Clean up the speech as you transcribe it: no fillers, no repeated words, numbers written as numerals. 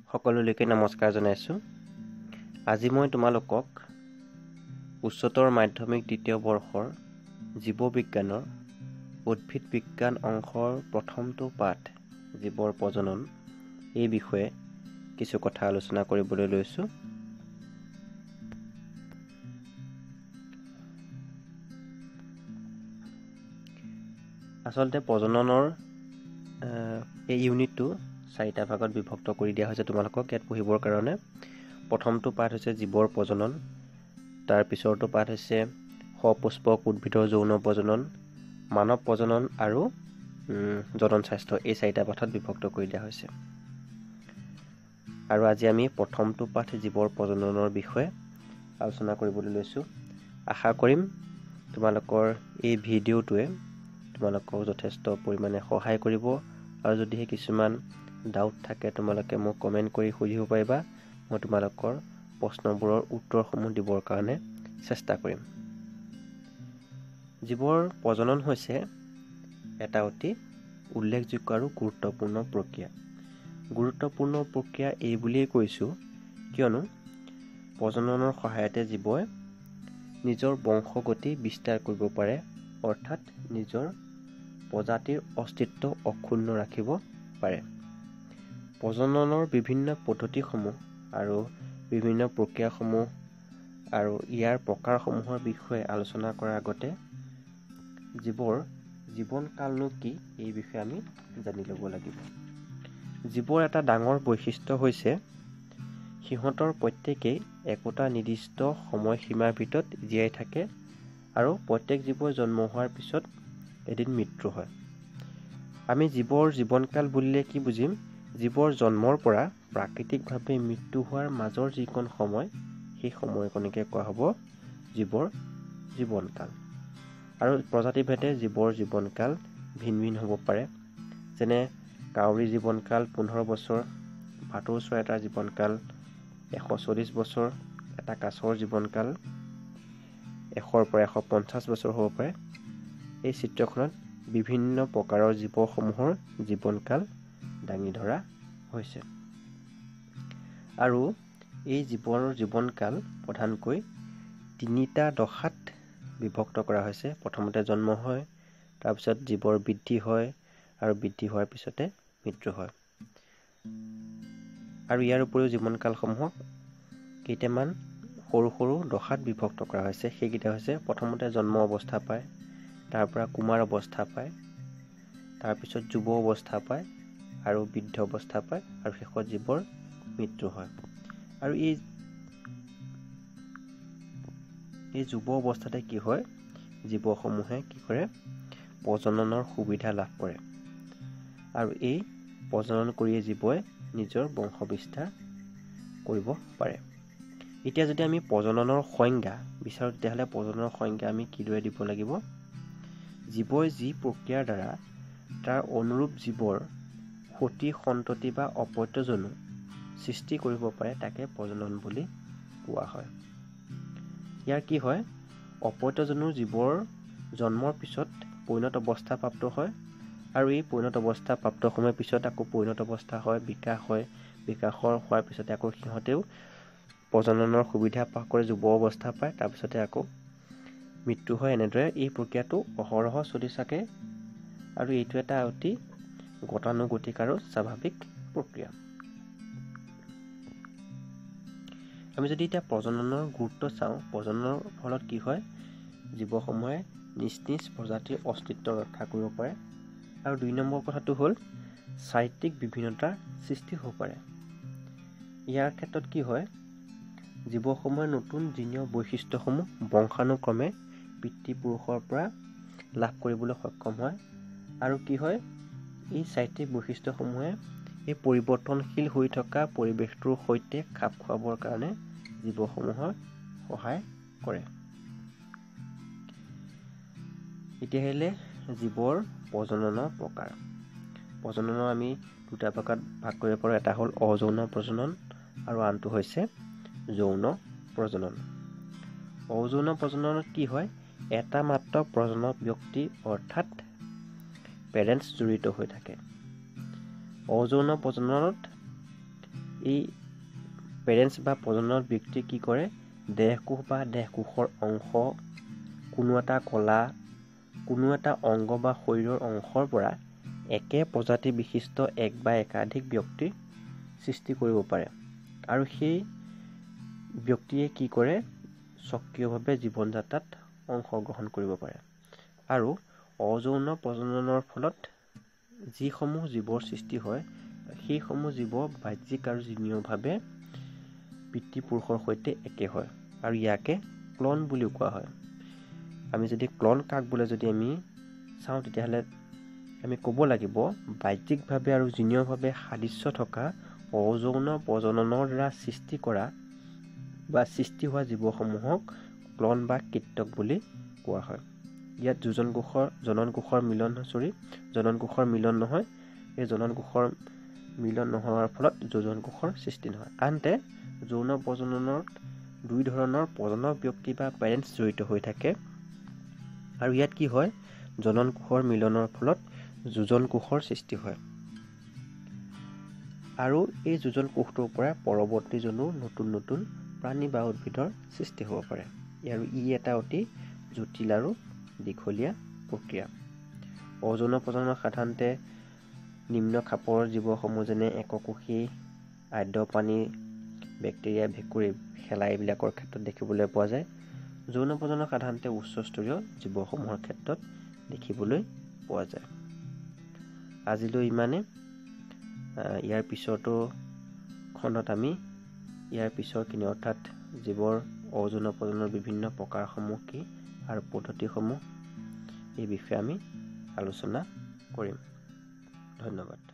সকলোলৈকে নমস্কাৰ জনাইছোঁ। আজি মই তোমালোকক উচ্চতৰ মাধ্যমিক দ্বিতীয় বৰ্ষৰ জীৱবিজ্ঞানৰ উদ্ভিদ বিজ্ঞান অংশৰ প্ৰথমটো পাঠ জীৱৰ প্ৰজনন এই বিষয়ে কিছু কথা আলোচনা কৰিবলৈ লৈছোঁ। আচলতে প্ৰজননৰ এই ইউনিটটো 4টা ভাগত বিভক্ত কৰি দিয়া হৈছে তোমালোকক ইয়াত পঢ়িবৰ কাৰণে। প্ৰথমটো পাঠ হৈছে জীৱৰ প্ৰজনন, তাৰ পিছৰটো পাঠ হৈছে সপুষ্পক উদ্ভিদৰ যৌন প্ৰজনন, মানৱ প্ৰজনন আৰু জনন স্বাস্থ্য। এই 4টা পাঠত বিভক্ত কৰি দিয়া হৈছে। আৰু আজি আমি প্ৰথমটো পাঠ জীৱৰ প্ৰজননৰ বিষয়ে আলোচনা কৰিবলৈ লৈছোঁ। আশা কৰিম তোমালোকৰ এই ভিডিঅ'টোৱে তোমালোকক যথেষ্ট পৰিমাণে সহায় কৰিব। আৰু যদিহে কিছুমান ডাউট থাকে তোমালোকে মোক কমেণ্ট কৰি সুধিব পাৰিবা। মই তোমালোকৰ প্ৰশ্নবোৰৰ উত্তৰসমূহ দিবৰ কাৰণে চেষ্টা কৰিম। জীৱৰ প্ৰজনন হৈছে এটা অতি উল্লেখযোগ্য আৰু গুৰুত্বপূৰ্ণ প্ৰক্ৰিয়া। গুৰুত্বপূৰ্ণ প্ৰক্ৰিয়া এই বুলিয়েই কৈছোঁ কিয়নো প্ৰজননৰ সহায়তে জীৱই নিজৰ বংশগতি বিস্তাৰ কৰিব পাৰে, অৰ্থাৎ নিজৰ প্ৰজাতিৰ অস্তিত্ব অক্ষুণ্ণ ৰাখিব পাৰে। প্ৰজননৰ বিভিন্ন পদ্ধতিসমূহ আৰু বিভিন্ন প্ৰক্ৰিয়াসমূহ আৰু ইয়াৰ প্ৰকাৰসমূহৰ বিষয়ে আলোচনা কৰাৰ আগতে জীৱৰ জীৱনকালনো কি এই বিষয়ে আমি জানি ল'ব লাগিব। জীৱৰ এটা ডাঙৰ বৈশিষ্ট্য হৈছে সিহঁতৰ প্ৰত্যেকেই একোটা নিৰ্দিষ্ট সময়সীমাৰ ভিতৰত জীয়াই থাকে আৰু প্ৰত্যেক জীৱই জন্ম হোৱাৰ পিছত এদিন মৃত্যু হয়। আমি জীৱৰ জীৱনকাল বুলিলে কি বুজিম? জীৱৰ জন্মৰ পৰা প্ৰাকৃতিকভাৱে মৃত্যু হোৱাৰ মাজৰ যিকণ সময়, সেই সময়কণকে কোৱা হ'ব জীৱৰ জীৱনকাল। আৰু প্ৰজাতিভেদে জীৱৰ জীৱনকাল ভিন ভিন হ'ব পাৰে। যেনে কাউৰীৰ জীৱনকাল 15 বছৰ, ভাটৌ চৰাই এটাৰ জীৱনকাল 140 বছৰ, এটা কাছৰ জীৱনকাল 100 পৰা 150 বছৰ হ'ব পাৰে। এই চিত্ৰখনত বিভিন্ন প্ৰকাৰৰ জীৱসমূহৰ জীৱনকাল দাঙি ধৰা হৈছে। আৰু এই জীৱৰ জীৱনকাল প্ৰধানকৈ 3টা দশাত বিভক্ত কৰা হৈছে। প্ৰথমতে জন্ম হয়, তাৰপিছত জীৱৰ বৃদ্ধি হয় আৰু বৃদ্ধি হোৱাৰ পিছতে মৃত্যু হয়। আৰু ইয়াৰ উপৰিও জীৱনকালসমূহক কেইটামান সৰু সৰু দশাত বিভক্ত কৰা হৈছে। সেইকেইটা হৈছে প্ৰথমতে জন্ম অৱস্থা পায়, তাৰ পৰা কুমাৰ অৱস্থা পায়, তাৰপিছত যুৱ অৱস্থা পায় আৰু বৃদ্ধ অৱস্থা পায় আৰু শেষত জীৱৰ মৃত্যু হয়। আৰু এই যুৱ অৱস্থাতে কি হয়? জীৱসমূহে কি কৰে? প্ৰজননৰ সুবিধা লাভ কৰে আৰু এই প্ৰজনন কৰিয়ে জীৱই নিজৰ বংশ বিস্তাৰ কৰিব পাৰে। এতিয়া যদি আমি প্ৰজননৰ সংজ্ঞা বিচাৰোঁ তেতিয়াহ'লে প্ৰজননৰ সংজ্ঞা আমি কিদৰে দিব লাগিব? জীৱই যি প্ৰক্ৰিয়াৰ দ্বাৰা তাৰ অনুৰূপ জীৱৰ সতি সন্ততি বা অপত্যজনো সৃষ্টি কৰিব পাৰে তাকে প্ৰজনন বুলি কোৱা হয়। ইয়াৰ কি হয়? অপত্যজনো জীৱৰ জন্মৰ পিছত পৰিণত অৱস্থা প্ৰাপ্ত হয় আৰু এই পৰিণত অৱস্থা প্ৰাপ্ত সময়ৰ পিছত আকৌ পৰিণত অৱস্থা হয়, বিকাশ হয়, বিকাশৰ হোৱাৰ পিছতে আকৌ সিহঁতেও প্ৰজননৰ সুবিধা লাভ কৰে, যুৱ অৱস্থা পায়, তাৰপিছতে আকৌ মৃত্যু হয়। এনেদৰে এই প্ৰক্ৰিয়াটো অহৰহ চলি থাকে আৰু এইটো এটা অতি গতানুগতিক আৰু স্বাভাৱিক প্ৰক্ৰিয়া। আমি যদি এতিয়া প্ৰজননৰ গুৰুত্ব চাওঁ, প্ৰজননৰ ফলত কি হয়? জীৱসমূহে নিজ নিজ প্ৰজাতিৰ অস্তিত্ব ৰক্ষা কৰিব পাৰে। আৰু 2 নম্বৰ কথাটো হ'ল চাৰিত্ৰিক বিভিন্নতাৰ সৃষ্টি হ'ব পাৰে। ইয়াৰ ক্ষেত্ৰত কি হয়? জীৱসমূহে নতুন জিনীয় বৈশিষ্ট্যসমূহ বংশানুক্ৰমে পিতৃপুৰুষৰ পৰা লাভ কৰিবলৈ সক্ষম হয়। আৰু কি হয়? এই চাৰিত্ৰিক বৈশিষ্ট্যসমূহে এই পৰিৱৰ্তনশীল হৈ থকা পৰিৱেশটোৰ সৈতে খাপ খুৱাবৰ কাৰণে জীৱসমূহৰ সহায় কৰে। এতিয়াহ'লে জীৱৰ প্ৰজননৰ প্ৰকাৰ। প্ৰজননৰ আমি 2টা ভাগত ভাগ কৰিব পাৰোঁ। এটা হ'ল অযৌন প্ৰজনন আৰু আনটো হৈছে যৌন প্ৰজনন। অযৌন প্ৰজননত কি হয়? এটা মাত্ৰ প্ৰজনক ব্যক্তি অৰ্থাৎ পেৰেণ্টছ জড়িত হৈ থাকে। অযৌন প্ৰজননত এই পেৰেণ্টছ বা প্ৰজনন ব্যক্তিয়ে কি কৰে, দেহকোষ বা দেহকোষৰ অংশ, কোনো এটা কলা, কোনো এটা অংগ বা শৰীৰৰ অংশৰ পৰা একে প্ৰজাতি বিশিষ্ট এক বা একাধিক ব্যক্তিৰ সৃষ্টি কৰিব পাৰে আৰু সেই ব্যক্তিয়ে কি কৰে, সক্ৰিয়ভাৱে জীৱন যাত্ৰাত অংশগ্ৰহণ কৰিব পাৰে। আৰু অযৌন প্ৰজননৰ ফলত যিসমূহ জীৱৰ সৃষ্টি হয়, সেইসমূহ জীৱ বাহ্যিক আৰু জিনীয়ভাৱে পিতৃপুৰুষৰ সৈতে একে হয় আৰু ইয়াকে ক্লন বুলিও কোৱা হয়। আমি যদি ক্লন কাক বোলে যদি আমি চাওঁ, তেতিয়াহ'লে আমি ক'ব লাগিব বাহ্যিকভাৱে আৰু জিনীয়ভাৱে সাদৃশ্য থকা অযৌন প্ৰজননৰ দ্বাৰা সৃষ্টি কৰা বা সৃষ্টি হোৱা জীৱসমূহক ক্লন বা কৃতক বুলি কোৱা হয়। ইয়াত জনন কোষৰ মিলন নহয়, এই জনন কোষৰ মিলন নোহোৱাৰ ফলত যোজন কোষৰ সৃষ্টি নহয়। আনহাতে যৌন প্ৰজননত দুই ধৰণৰ প্ৰজনক ব্যক্তি বা পেৰেণ্টছ জড়িত হৈ থাকে আৰু ইয়াত কি হয়, জনন কোষৰ মিলনৰ ফলত যোজন কোষৰ সৃষ্টি হয় আৰু এই যোজন কোষটোৰ পৰা পৰৱৰ্তী নতুন নতুন প্ৰাণী বা উদ্ভিদৰ সৃষ্টি হ'ব পাৰে। আৰু ই এটা অতি জটিল আৰু দীঘলীয়া প্ৰক্ৰিয়া। অযৌন প্ৰজনন সাধাৰণতে নিম্ন খাপৰ জীৱসমূহ যেনে এককোষী, আৰ্দ্ৰপানী, বেক্টেৰিয়া, ভেঁকুৰ, শেলাই এইবিলাকৰ ক্ষেত্ৰত দেখিবলৈ পোৱা যায়। যৌন প্ৰজনন সাধাৰণতে উচ্চস্তৰীয় জীৱসমূহৰ ক্ষেত্ৰত দেখিবলৈ পোৱা যায়। আজিলৈ ইমানে। ইয়াৰ পিছতো খণ্ডত আমি ইয়াৰ পিছৰখিনি অৰ্থাৎ জীৱৰ অযৌন প্ৰজননৰ বিভিন্ন প্ৰকাৰসমূহ কি আৰু পদ্ধতিসমূহ এই বিষয়ে আমি আলোচনা কৰিম। ধন্যবাদ।